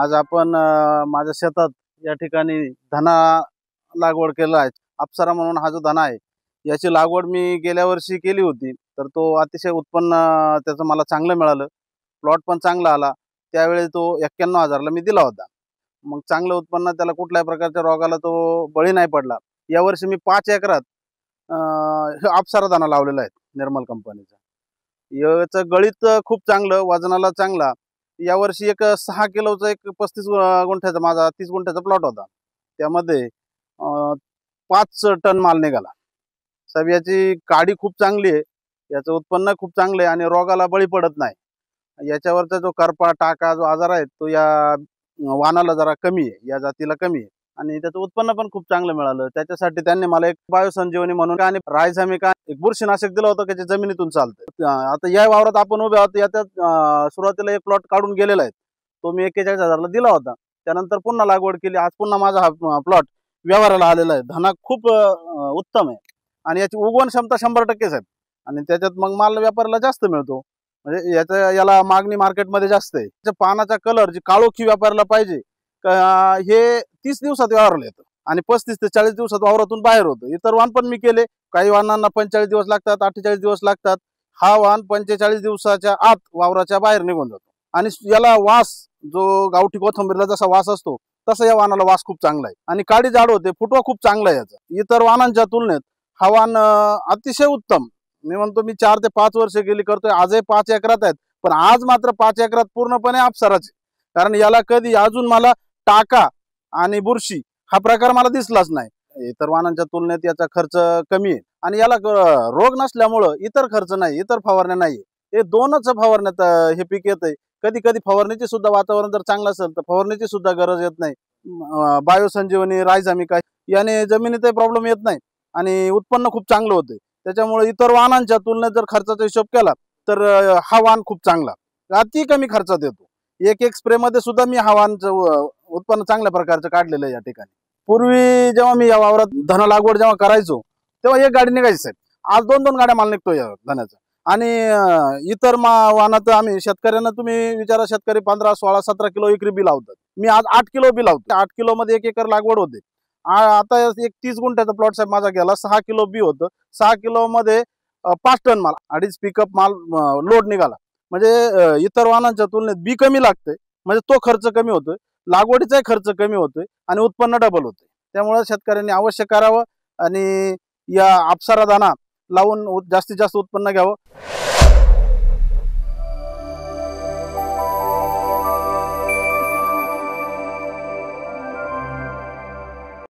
आज आपण माझ्या शेतात या ठिकाणी धना लागवड केला आहे। अप्सरा म्हणून हा जो धना आहे याची लागवड मी गेल्या वर्षी केली होती, तर तो अतिशय उत्पन्न त्याचं मला चांगलं मिळालं। प्लॉट पण चांगला आला। त्यावेळी तो 91,000 ला मी दिला होता। मग चांगलं उत्पन्न, त्याला कुठल्याही प्रकारच्या रोगाला तो बळी नाही पडला। यावर्षी मी 5 एकरात अप्सरा धना लावलेला आहे निर्मल कंपनीचा। याचं गळीत खूप चांगलं, वजनाला चांगला। यावर्षी एक 6 किलोचा एक 35 गुंठ्याचा माझा 30 गुंठ्याचा प्लॉट होता। त्यामध्ये 5 टन माल निघाला। साहेब याची काडी खूप चांगली आहे, याचं उत्पन्न खूप चांगलं आहे आणि रोगाला बळी पडत नाही। याच्यावरचा जो करपा टाका जो आजार आहे तो या वाणाला जरा कमी आहे, या जातीला कमी आहे आणि त्याचं उत्पन्न पण खूप चांगलं मिळालं। त्याच्यासाठी त्यांनी मला एक बायोसंजीवनी म्हणून आणि रायझामिका एक बुरशीनाशक दिलं होतं की जे जमिनीतून चालतं। आता या वावरात आपण उभे आहोत, याच्यात सुरुवातीला एक प्लॉट काढून गेलेला आहे, तो मी 41,000 ला दिला होता। त्यानंतर पुन्हा लागवड केली। आज पुन्हा माझा हा प्लॉट व्यवहाराला आलेला आहे। धना खूप उत्तम आहे आणि याची उगवण क्षमता 100% आहे आणि त्याच्यात मग माल व्यापाराला जास्त मिळतो। म्हणजे याला मागणी मार्केटमध्ये जास्त आहे। त्याच्या पानाचा कलर जी काळोखी व्यापाराला पाहिजे हे 30 दिवसात व्यवहाराला येतं आणि 35 ते 40 दिवसात वावरातून बाहेर होतं। इतर वाण पण मी केले, काही वाणांना 45 दिवस लागतात, 48 दिवस लागतात। हा वाण 45 दिवसाच्या आत वावराच्या बाहेर निघून जातो आणि याला वास जो गावठी कोथिंबीरला जसा वास असतो तसा या वाणाला वास खूप चांगला आहे आणि काडी जाड होते, फुटवा खूप चांगला आहे याचा। इतर वाणांच्या तुलनेत हा वाण अतिशय उत्तम। मी म्हणतो मी 4 ते 5 वर्ष गेली करतोय, आजही 5 एकरात आहेत, पण आज मात्र 5 एकरात पूर्णपणे अप्सराचे। कारण याला कधी अजून मला टाका आणि बुरशी हा प्रकार मला दिसलाच नाही। इतर वाणांच्या तुलनेत याचा खर्च कमी आहे आणि याला रोग नसल्यामुळं इतर खर्च नाही, इतर फवारण्या नाही। हे दोनच फवारण्यात हे पीक येतंय। कधी कधी फवारणीची सुद्धा वातावरण जर चांगलं असेल तर फवारणीची सुद्धा गरज येत नाही। बायोसंजीवनी रायझामिका याने जमिनीतही प्रॉब्लेम येत नाही आणि उत्पन्न खूप चांगलं होतं। त्याच्यामुळे इतर वाणांच्या तुलनेत जर खर्चाचा हिशोब केला तर हा वाण खूप चांगला, अति कमी खर्चात येतो। एक स्प्रे मध्ये सुद्धा मी हा वाणाचं उत्पन्न चांगल्या प्रकारचं काढलेलं आहे या ठिकाणी। पूर्वी जेव्हा मी या वावरात धना लागवड जेव्हा करायचो तेव्हा एक गाडी निघायची साहेब, आज 2-2 गाड्या माल निघतो या धन्याचा। आणि इतर वाणात आम्ही शेतकऱ्यांना तुम्ही विचारा, शेतकरी 15, 16, 17 किलो एकरी बी लावतात। मी आज 8 किलो बी लावतो। 8 किलो मध्ये 1 एकर लागवड होते। आता एक 30 गुंठ्याचा प्लॉट साहेब माझा गेला, 6 किलो बी होतं। 6 किलो मध्ये 5 टन माल, 2.5 पिकअप माल लोड निघाला। म्हणजे इतर वाणांच्या तुलनेत बी कमी लागते, म्हणजे तो खर्च कमी होतोय, लागवडीचाही खर्च कमी होतोय आणि उत्पन्न डबल होतंय। त्यामुळे शेतकऱ्यांनी अवश्य करावं आणि या अप्सरा धना लावून जास्तीत जास्त उत्पन्न घ्यावं।